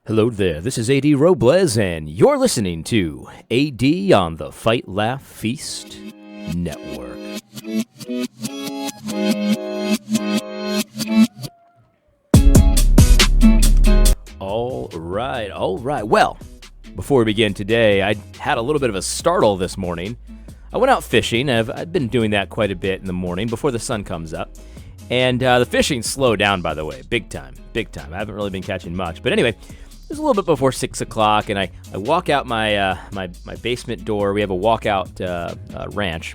Hello there, this is AD Robles, and you're listening to AD on the Fight, Laugh, Feast Network. All right. Well, before we begin today, I had a little bit of a startle this morning. I went out fishing. I've been doing that quite a bit in the morning before the sun comes up. And the fishing slowed down, by the way, big time. I haven't really been catching much. But anyway, it was a little bit before 6 o'clock, and I walk out my basement door. We have a walkout ranch.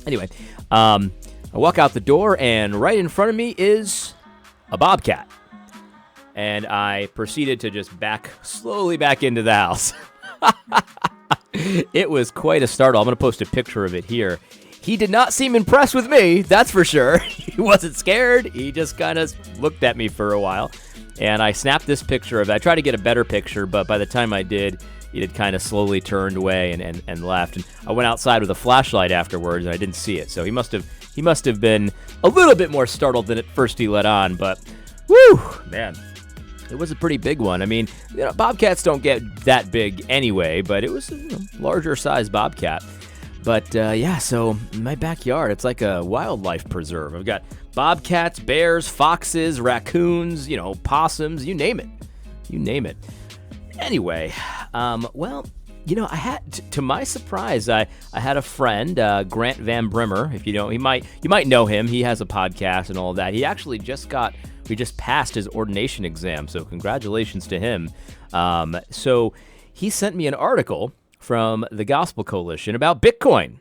Anyway, I walk out the door, and right in front of me is a bobcat. And I proceeded to just back slowly back into the house. It was quite a startle. I'm going to post a picture of it here. He did not seem impressed with me, that's for sure. He wasn't scared. He just kind of looked at me for a while. And I snapped this picture of it. I tried to get a better picture, but by the time I did, it had kind of slowly turned away and left. And I went outside with a flashlight afterwards, and I didn't see it. So he must have been a little bit more startled than at first he let on. But, whew, man, it was a pretty big one. I mean, bobcats don't get that big anyway, but it was a larger size bobcat. But, so in my backyard, it's like a wildlife preserve. I've got bobcats, bears, foxes, raccoons, possums, you name it. Anyway, I had, to my surprise, I had a friend, Grant Van Brimmer. If you might know him. He has a podcast and all of that. He actually just passed his ordination exam, so congratulations to him. So he sent me an article from the Gospel Coalition about Bitcoin.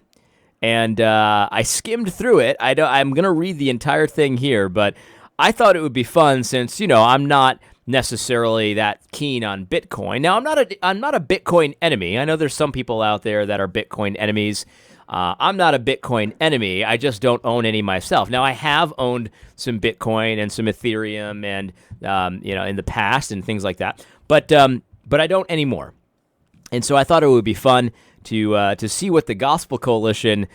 And I skimmed through it. I'm going to read the entire thing here, but I thought it would be fun since, I'm not necessarily that keen on Bitcoin. Now, I'm not a Bitcoin enemy. I know there's some people out there that are Bitcoin enemies. I'm not a Bitcoin enemy. I just don't own any myself. Now, I have owned some Bitcoin and some Ethereum and, in the past and things like that. But I don't anymore. And so I thought it would be fun to see what the Gospel Coalition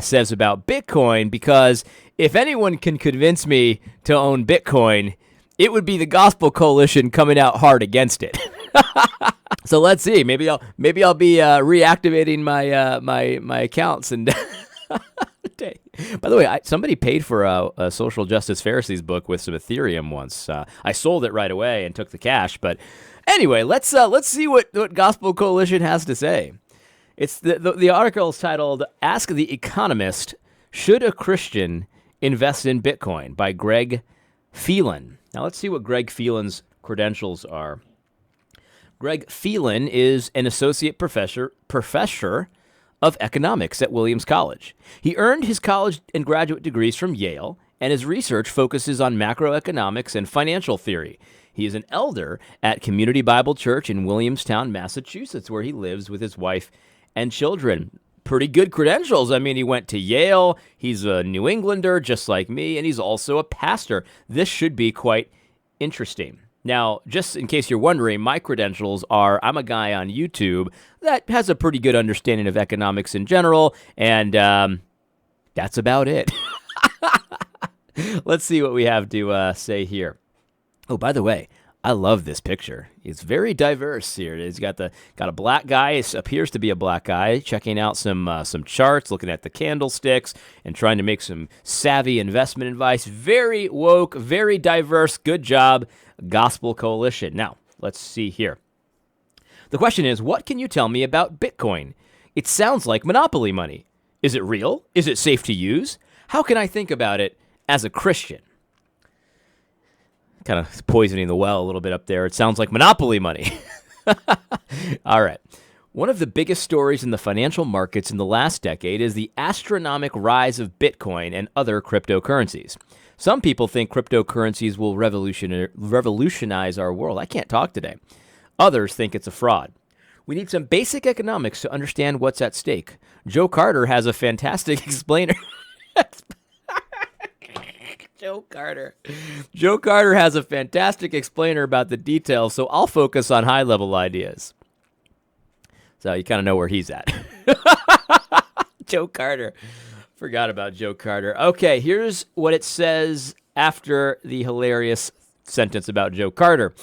says about Bitcoin, because if anyone can convince me to own Bitcoin, it would be the Gospel Coalition coming out hard against it. So let's see. Maybe I'll be reactivating my accounts. And by the way, somebody paid for a Social Justice Pharisees book with some Ethereum once. I sold it right away and took the cash. But anyway, let's see what Gospel Coalition has to say. It's the article is titled "Ask the Economist: Should a Christian Invest in Bitcoin?" by Greg Phelan. Now let's see what Greg Phelan's credentials are. Greg Phelan is an associate professor of economics at Williams College. He earned his college and graduate degrees from Yale, and his research focuses on macroeconomics and financial theory. He is an elder at Community Bible Church in Williamstown, Massachusetts, where he lives with his wife and children. Pretty good credentials. I mean, he went to Yale. He's a New Englander, just like me, and he's also a pastor. This should be quite interesting. Now, just in case you're wondering, my credentials are I'm a guy on YouTube that has a pretty good understanding of economics in general, and that's about it. Let's see what we have to say here. Oh, by the way, I love this picture. It's very diverse here. It's got a black guy. It appears to be a black guy checking out some charts, looking at the candlesticks, and trying to make some savvy investment advice. Very woke, very diverse. Good job, Gospel Coalition. Now, let's see here. The question is, what can you tell me about Bitcoin? It sounds like monopoly money. Is it real? Is it safe to use? How can I think about it as a Christian? Kind of poisoning the well a little bit up there. It sounds like monopoly money. All right. One of the biggest stories in the financial markets in the last decade is the astronomical rise of Bitcoin and other cryptocurrencies. Some people think cryptocurrencies will revolutionize our world. I can't talk today. Others think it's a fraud. We need some basic economics to understand what's at stake. Joe Carter has a fantastic explainer. Joe Carter has a fantastic explainer about the details, so I'll focus on high-level ideas. So you kind of know where he's at. Joe Carter. Forgot about Joe Carter. Okay, here's what it says after the hilarious sentence about Joe Carter.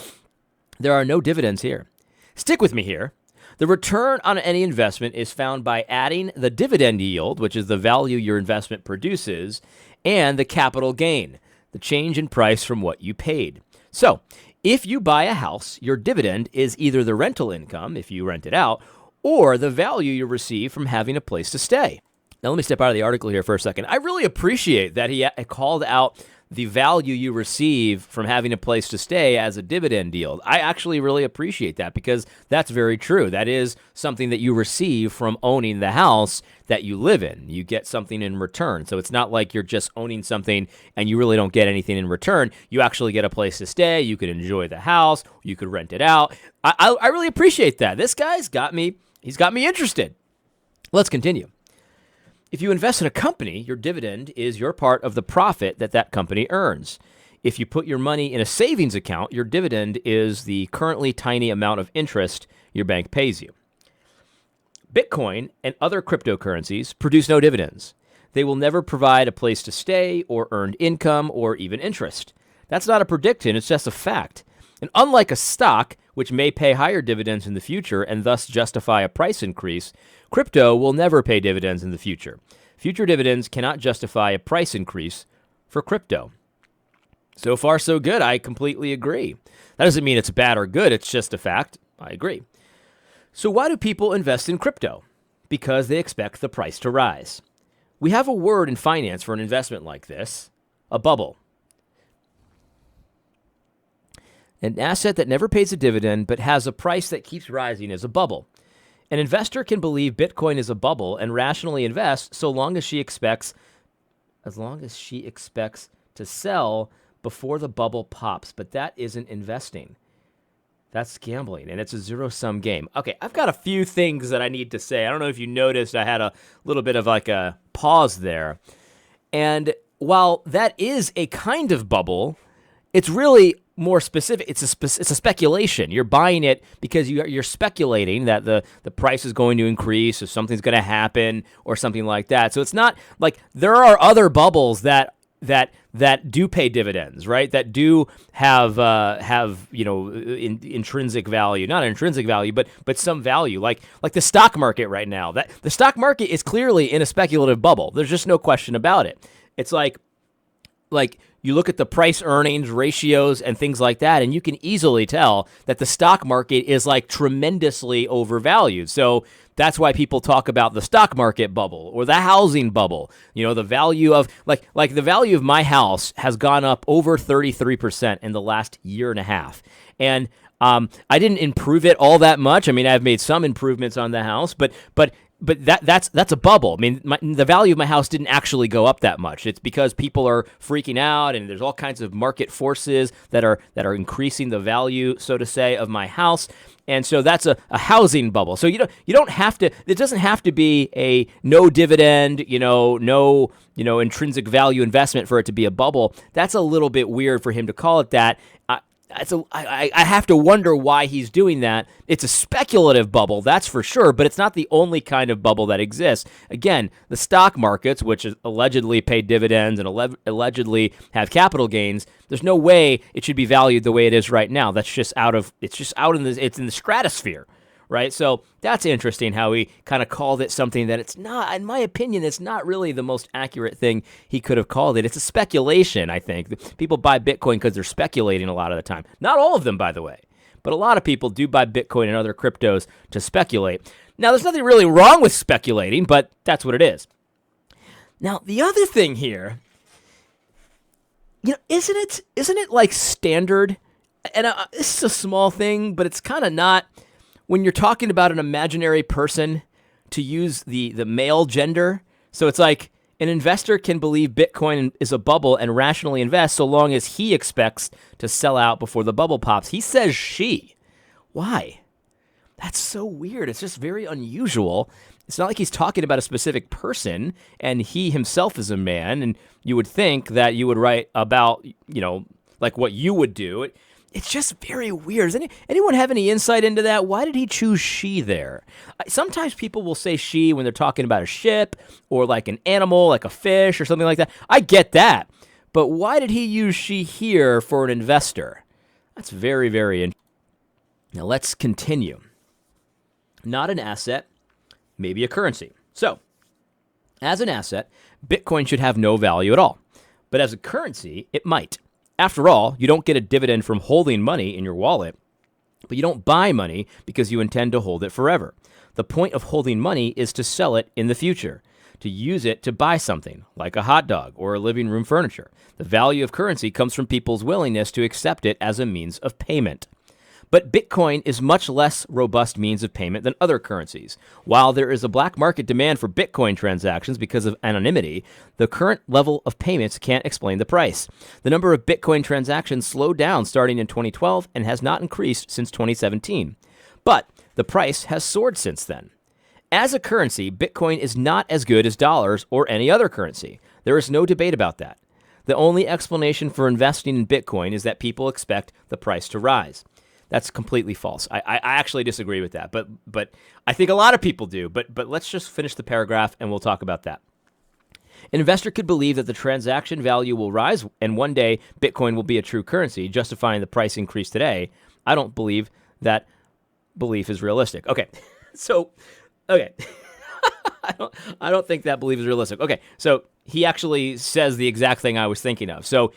There are no dividends here. Stick with me here. The return on any investment is found by adding the dividend yield, which is the value your investment produces, and the capital gain, the change in price from what you paid. So, if you buy a house, your dividend is either the rental income, if you rent it out, or the value you receive from having a place to stay. Now, let me step out of the article here for a second. I really appreciate that he called out the value you receive from having a place to stay as a dividend yield. I actually really appreciate that because that's very true. That is something that you receive from owning the house that you live in. You get something in return. So it's not like you're just owning something and you really don't get anything in return. You actually get a place to stay. You could enjoy the house. You could rent it out. I really appreciate that. This guy's got me. He's got me interested. Let's continue. If you invest in a company, your dividend is your part of the profit that company earns. If you put your money in a savings account, your dividend is the currently tiny amount of interest your bank pays you. Bitcoin and other cryptocurrencies produce no dividends. They will never provide a place to stay or earned income or even interest. That's not a prediction, it's just a fact. And unlike a stock, which may pay higher dividends in the future and thus justify a price increase, crypto will never pay dividends in the future. Future dividends cannot justify a price increase for crypto. So far, so good. I completely agree. That doesn't mean it's bad or good. It's just a fact. I agree. So why do people invest in crypto? Because they expect the price to rise. We have a word in finance for an investment like this, a bubble. An asset that never pays a dividend but has a price that keeps rising is a bubble. An investor can believe Bitcoin is a bubble and rationally invest so long as she expects to sell before the bubble pops. But that isn't investing. That's gambling, and it's a zero-sum game. Okay, I've got a few things that I need to say. I don't know if you noticed I had a little bit of like a pause there. And while that is a kind of bubble, it's really more specific. It's a speculation. You're buying it because you're speculating that the price is going to increase or something's going to happen or something like that. So it's not like there are other bubbles that do pay dividends, right? That do have intrinsic value, not intrinsic value, but some value, like the stock market right now. That the stock market is clearly in a speculative bubble. There's just no question about it. It's like you look at the price earnings ratios and things like that, and you can easily tell that the stock market is like tremendously overvalued. So that's why people talk about the stock market bubble or the housing bubble. The value of like the value of my house has gone up over 33% in the last year and a half. And I didn't improve it all that much. I mean, I've made some improvements on the house, but that's a bubble. I mean, the value of my house didn't actually go up that much. It's because people are freaking out, and there's all kinds of market forces that are increasing the value, so to say, of my house. And so that's a housing bubble. So you don't have to. It doesn't have to be a no dividend, no intrinsic value investment for it to be a bubble. That's a little bit weird for him to call it that. I have to wonder why he's doing that. It's a speculative bubble, that's for sure, but it's not the only kind of bubble that exists. Again, the stock markets, which allegedly pay dividends and allegedly have capital gains, there's no way it should be valued the way it is right now. It's just out in the stratosphere. Right? So that's interesting how he kind of called it something that it's not, in my opinion, it's not really the most accurate thing he could have called it. It's a speculation, I think. People buy Bitcoin because they're speculating a lot of the time. Not all of them, by the way, but a lot of people do buy Bitcoin and other cryptos to speculate. Now, there's nothing really wrong with speculating, but that's what it is. Now, the other thing here, isn't it like standard? And this is a small thing, but it's kind of not. When you're talking about an imaginary person, to use the male gender. So it's like an investor can believe Bitcoin is a bubble and rationally invest so long as he expects to sell out before the bubble pops. He says she. Why? That's so weird. It's just very unusual. It's not like he's talking about a specific person and he himself is a man, and you would think that you would write about, like what you would do. It's just very weird. Does anyone have any insight into that? Why did he choose she there? Sometimes people will say she when they're talking about a ship or like an animal, like a fish or something like that. I get that. But why did he use she here for an investor? That's very, very interesting. Now let's continue. Not an asset, maybe a currency. So, as an asset, Bitcoin should have no value at all. But as a currency, it might. After all, you don't get a dividend from holding money in your wallet, but you don't buy money because you intend to hold it forever. The point of holding money is to sell it in the future, to use it to buy something, like a hot dog or a living room furniture. The value of currency comes from people's willingness to accept it as a means of payment. But Bitcoin is much less robust means of payment than other currencies. While there is a black market demand for Bitcoin transactions because of anonymity, the current level of payments can't explain the price. The number of Bitcoin transactions slowed down starting in 2012 and has not increased since 2017. But the price has soared since then. As a currency, Bitcoin is not as good as dollars or any other currency. There is no debate about that. The only explanation for investing in Bitcoin is that people expect the price to rise. That's completely false. I actually disagree with that, but I think a lot of people do. But let's just finish the paragraph and we'll talk about that. An investor could believe that the transaction value will rise and one day Bitcoin will be a true currency, justifying the price increase today. I don't believe that belief is realistic. Okay, so okay, I don't think that belief is realistic. Okay, so he actually says the exact thing I was thinking of. So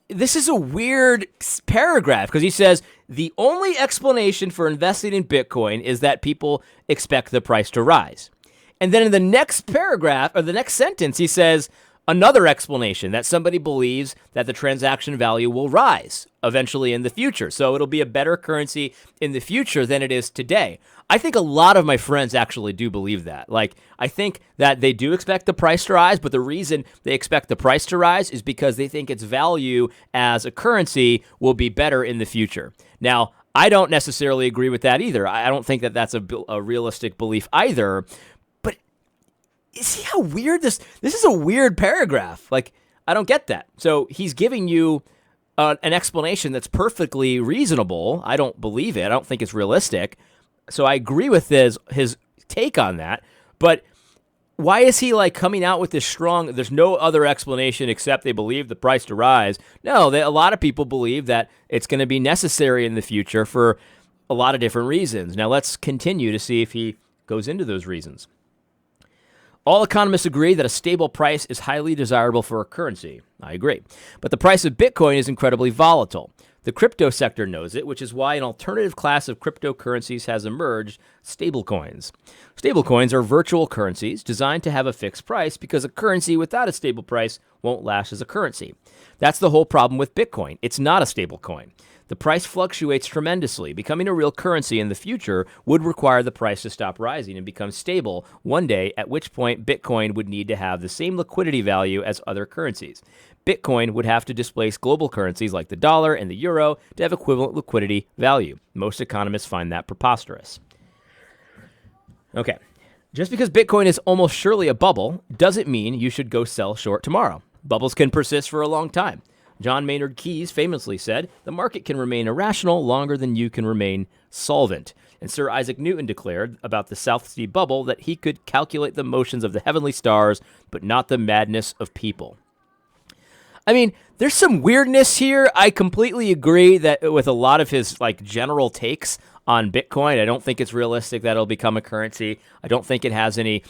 this is a weird paragraph because he says the only explanation for investing in Bitcoin is that people expect the price to rise. And then in the next paragraph or the next sentence, he says another explanation that somebody believes that the transaction value will rise eventually in the future. So it'll be a better currency in the future than it is today. I think a lot of my friends actually do believe that. Like, I think that they do expect the price to rise, but the reason they expect the price to rise is because they think its value as a currency will be better in the future. Now, I don't necessarily agree with that either. I don't think that that's a realistic belief either. But see how weird this is a weird paragraph. Like, I don't get that. So he's giving you an explanation that's perfectly reasonable. I don't believe it. I don't think it's realistic. So I agree with his take on that, but why is he like coming out with this strong, there's no other explanation except they believe the price to rise? No, a lot of people believe that it's going to be necessary in the future for a lot of different reasons. Now let's continue to see if he goes into those reasons. All economists agree that a stable price is highly desirable for a currency. I agree. But the price of Bitcoin is incredibly volatile. The crypto sector knows it, which is why an alternative class of cryptocurrencies has emerged, stablecoins. Stablecoins are virtual currencies designed to have a fixed price because a currency without a stable price won't last as a currency. That's the whole problem with Bitcoin. It's not a stablecoin. The price fluctuates tremendously. Becoming a real currency in the future would require the price to stop rising and become stable one day, at which point Bitcoin would need to have the same liquidity value as other currencies. Bitcoin would have to displace global currencies like the dollar and the euro to have equivalent liquidity value. Most economists find that preposterous. Okay, just because Bitcoin is almost surely a bubble doesn't mean you should go sell short tomorrow. Bubbles can persist for a long time. John Maynard Keynes famously said, "The market can remain irrational longer than you can remain solvent." And Sir Isaac Newton declared about the South Sea bubble that he could calculate the motions of the heavenly stars, but not the madness of people. I mean, there's some weirdness here. I completely agree that with a lot of his like general takes on Bitcoin. I don't think it's realistic that it'll become a currency. I don't think it has any,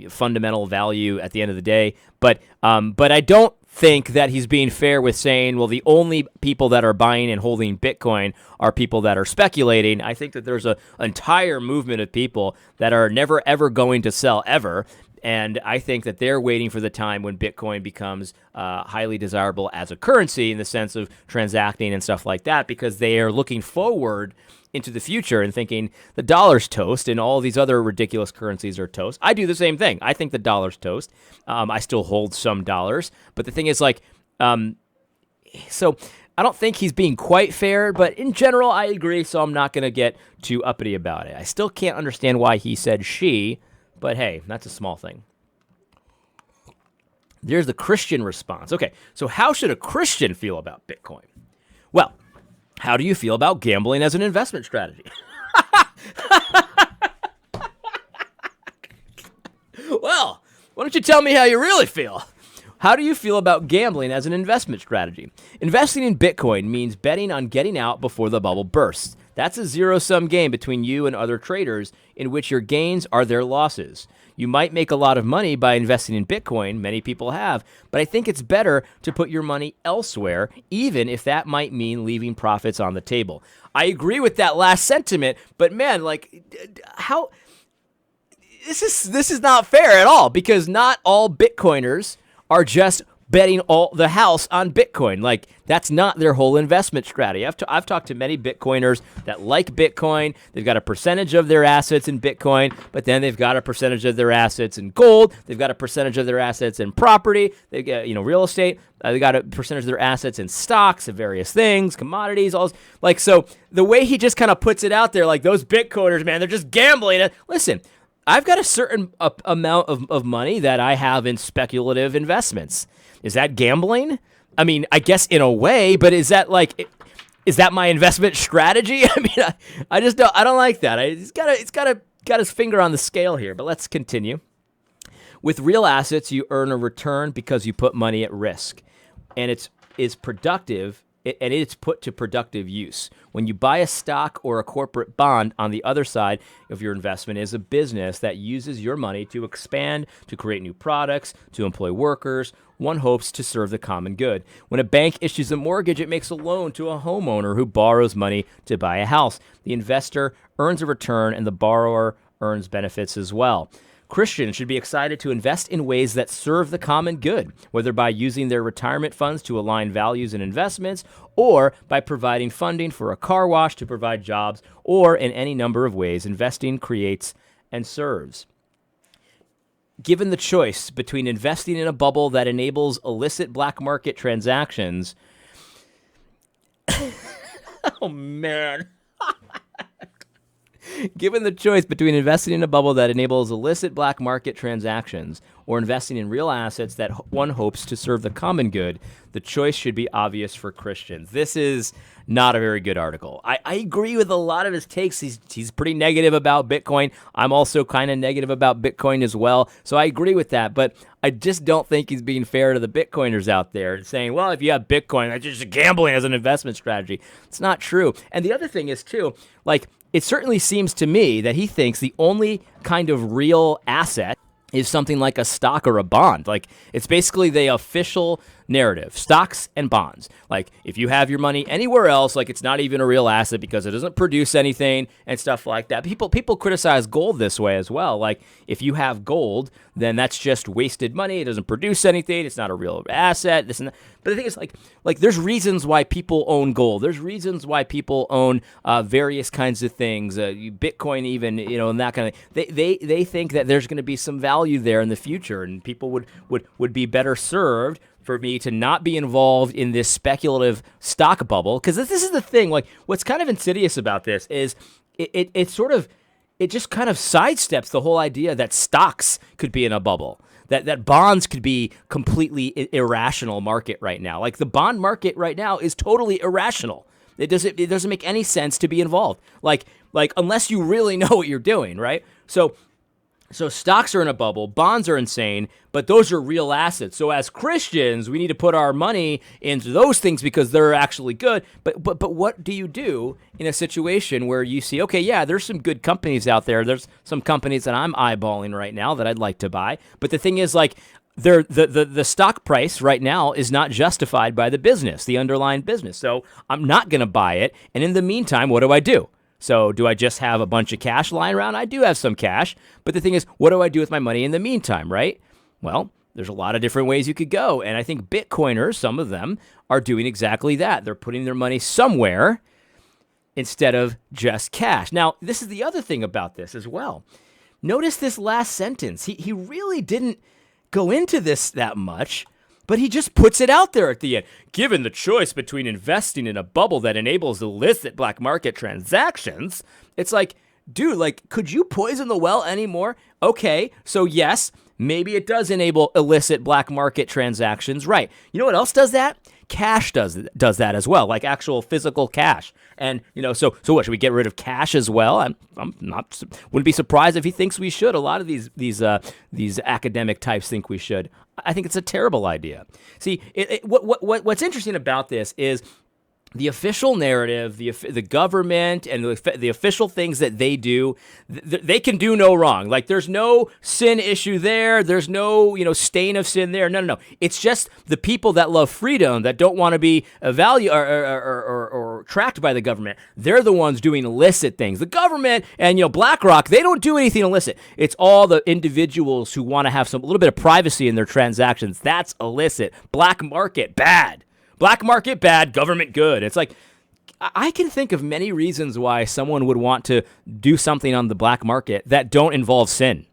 fundamental value at the end of the day. But I don't think that he's being fair with saying, well, the only people that are buying and holding Bitcoin are people that are speculating. I think that there's an entire movement of people that are never, ever going to sell ever. And I think that they're waiting for the time when Bitcoin becomes highly desirable as a currency in the sense of transacting and stuff like that, because they are looking forward into the future and thinking the dollar's toast and all these other ridiculous currencies are toast. I do the same thing. I think the dollar's toast. I still hold some dollars. But the thing is, so I don't think he's being quite fair, but in general, I agree, so I'm not going to get too uppity about it. I still can't understand why he said she, but hey, that's a small thing. There's the Christian response. Okay, so how should a Christian feel about Bitcoin? Well, how do you feel about gambling as an investment strategy? Well, why don't you tell me how you really feel? How do you feel about gambling as an investment strategy? Investing in Bitcoin means betting on getting out before the bubble bursts. That's a zero-sum game between you and other traders in which your gains are their losses. You might make a lot of money by investing in Bitcoin, many people have, but I think it's better to put your money elsewhere, even if that might mean leaving profits on the table. I agree with that last sentiment, but man, like, how... This is not fair at all, because not all Bitcoiners are just betting all the house on Bitcoin. Like, that's not their whole investment strategy. I've talked to many Bitcoiners that like Bitcoin. They've got a percentage of their assets in Bitcoin, but then they've got a percentage of their assets in gold. They've got a percentage of their assets in property. They get, real estate. They got a percentage of their assets in stocks of various things, commodities, all this. Like, so the way he just kind of puts it out there, like, those Bitcoiners, man, they're just gambling. Listen, I've got a certain amount of money that I have in speculative investments. Is that gambling? I mean, I guess in a way, but is that my investment strategy? I mean, I just don't. I don't like that. He's got his finger on the scale here. But let's continue. With real assets, you earn a return because you put money at risk, and it's productive. And it's put to productive use. When you buy a stock or a corporate bond, on the other side of your investment is a business that uses your money to expand, to create new products, to employ workers. One hopes to serve the common good. When a bank issues a mortgage, it makes a loan to a homeowner who borrows money to buy a house. The investor earns a return, and the borrower earns benefits as well. Christians should be excited to invest in ways that serve the common good, whether by using their retirement funds to align values and investments, or by providing funding for a car wash to provide jobs, or in any number of ways investing creates and serves. Given the choice between investing in a bubble that enables illicit black market transactions... Oh, man. Given the choice between investing in a bubble that enables illicit black market transactions or investing in real assets that one hopes to serve the common good, the choice should be obvious for Christians. This is not a very good article. I agree with a lot of his takes. He's pretty negative about Bitcoin. I'm also kind of negative about Bitcoin as well. So I agree with that, but I just don't think he's being fair to the Bitcoiners out there and saying, well, if you have Bitcoin, that's just gambling as an investment strategy. It's not true. And the other thing is, too, like, it certainly seems to me that he thinks the only kind of real asset is something like a stock or a bond. Like, it's basically the official narrative, stocks and bonds. Like, if you have your money anywhere else, like, it's not even a real asset because it doesn't produce anything and stuff like that. People criticize gold this way as well. Like, if you have gold, then that's just wasted money. It doesn't produce anything. It's not a real asset. This and that. But the thing is, like there's reasons why people own gold. There's reasons why people own various kinds of things, Bitcoin even, and that kind of thing. They think that there's going to be some value there in the future, and people would be better served for me to not be involved in this speculative stock bubble. Because this is the thing, like, what's kind of insidious about this is it just kind of sidesteps the whole idea that stocks could be in a bubble, that bonds could be completely irrational market right now. Like, the bond market right now is totally irrational. It doesn't make any sense to be involved. Like unless you really know what you're doing, right? So stocks are in a bubble, bonds are insane, but those are real assets. So as Christians, we need to put our money into those things because they're actually good. But what do you do in a situation where you see, okay, yeah, there's some good companies out there. There's some companies that I'm eyeballing right now that I'd like to buy. But the thing is, like, the stock price right now is not justified by the business, the underlying business. So I'm not going to buy it. And in the meantime, what do? So do I just have a bunch of cash lying around? I do have some cash. But the thing is, what do I do with my money in the meantime, right? Well, there's a lot of different ways you could go. And I think Bitcoiners, some of them, are doing exactly that. They're putting their money somewhere instead of just cash. Now, this is the other thing about this as well. Notice this last sentence. He really didn't go into this that much, but he just puts it out there at the end. Given the choice between investing in a bubble that enables illicit black market transactions, it's like, dude, like, could you poison the well anymore? Okay, so yes, maybe it does enable illicit black market transactions, right? You know what else does that? Cash does that as well, like actual physical cash. And, so what, should we get rid of cash as well? I'm not, wouldn't be surprised if he thinks we should. A lot of these academic types think we should. I think it's a terrible idea. See, what's interesting about this is the official narrative, the government, and the official things that they do, they can do no wrong. Like, there's no sin issue there. There's no, stain of sin there. No. It's just the people that love freedom, that don't want to be evaluated or tracked by the government. They're the ones doing illicit things. The government and, BlackRock, they don't do anything illicit. It's all the individuals who want to have a little bit of privacy in their transactions. That's illicit. Black market, bad. Black market, bad. Government, good. It's like, I can think of many reasons why someone would want to do something on the black market that don't involve sin,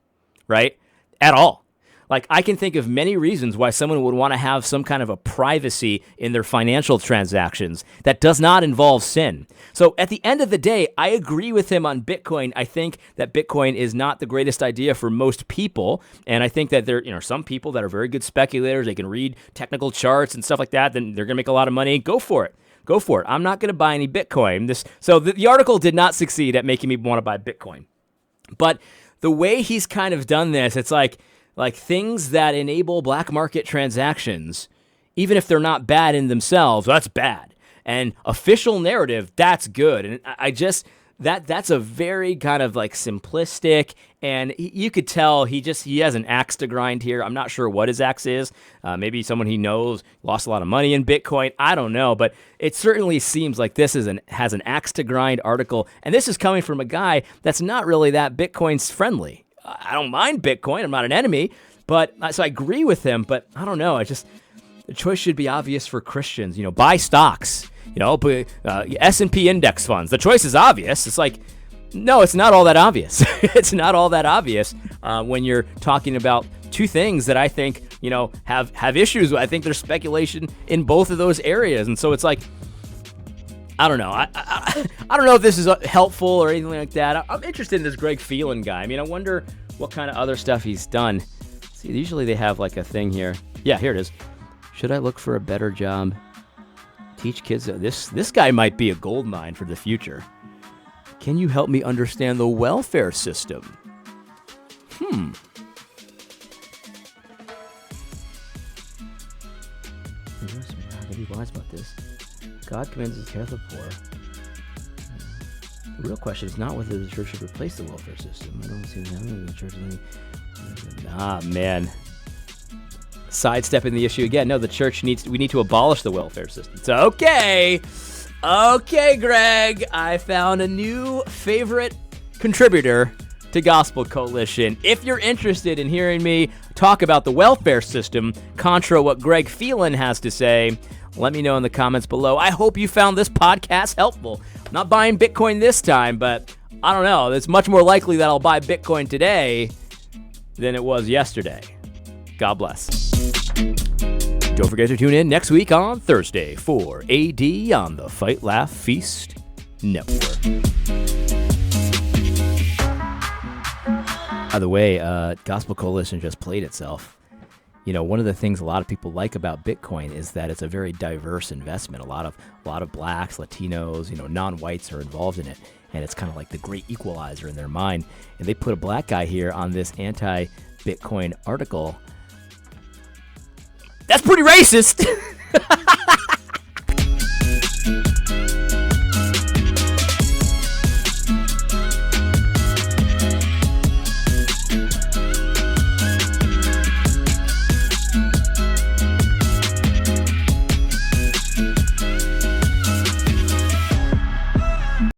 right? At all. Like, I can think of many reasons why someone would want to have some kind of a privacy in their financial transactions that does not involve sin. So at the end of the day, I agree with him on Bitcoin. I think that Bitcoin is not the greatest idea for most people. And I think that there are some people that are very good speculators. They can read technical charts and stuff like that. Then they're going to make a lot of money. Go for it. Go for it. I'm not going to buy any Bitcoin. So the article did not succeed at making me want to buy Bitcoin. But the way he's kind of done this, it's like things that enable black market transactions, even if they're not bad in themselves, that's bad. And official narrative, that's good. And I just, that's a very kind of like simplistic, and you could tell he has an axe to grind here. I'm not sure what his axe is. Maybe someone he knows lost a lot of money in Bitcoin. I don't know, but it certainly seems like this has an axe to grind article. And this is coming from a guy that's not really that Bitcoin's friendly. I don't mind Bitcoin. I'm not an enemy, but so I agree with him, but I don't know. The choice should be obvious for Christians. Buy stocks, S&P index funds. The choice is obvious. It's like, no, it's not all that obvious. It's not all that obvious when you're talking about two things that I think, have issues with. I think there's speculation in both of those areas. And so it's like, I don't know. I don't know if this is helpful or anything like that. I'm interested in this Greg Phelan guy. I wonder what kind of other stuff he's done. See, usually they have like a thing here. Yeah, here it is. Should I look for a better job? Teach kids. This guy might be a gold mine for the future. Can you help me understand the welfare system? Be wise about this. God commands his care of the poor. The real question is not whether the church should replace the welfare system. I don't see the church. Man. Sidestepping the issue again. No, the church we need to abolish the welfare system. So, okay, Greg, I found a new favorite contributor to Gospel Coalition. If you're interested in hearing me talk about the welfare system, contra what Greg Phelan has to say, let me know in the comments below. I hope you found this podcast helpful. I'm not buying Bitcoin this time, but I don't know. It's much more likely that I'll buy Bitcoin today than it was yesterday. God bless. Don't forget to tune in next week on Thursday for AD on the Fight, Laugh, Feast Network. By the way, Gospel Coalition just played itself. One of the things a lot of people like about Bitcoin is that it's a very diverse investment. A lot of blacks, Latinos, non-whites are involved in it, and it's kind of like the great equalizer in their mind. And they put a black guy here on this anti-Bitcoin article. That's pretty racist.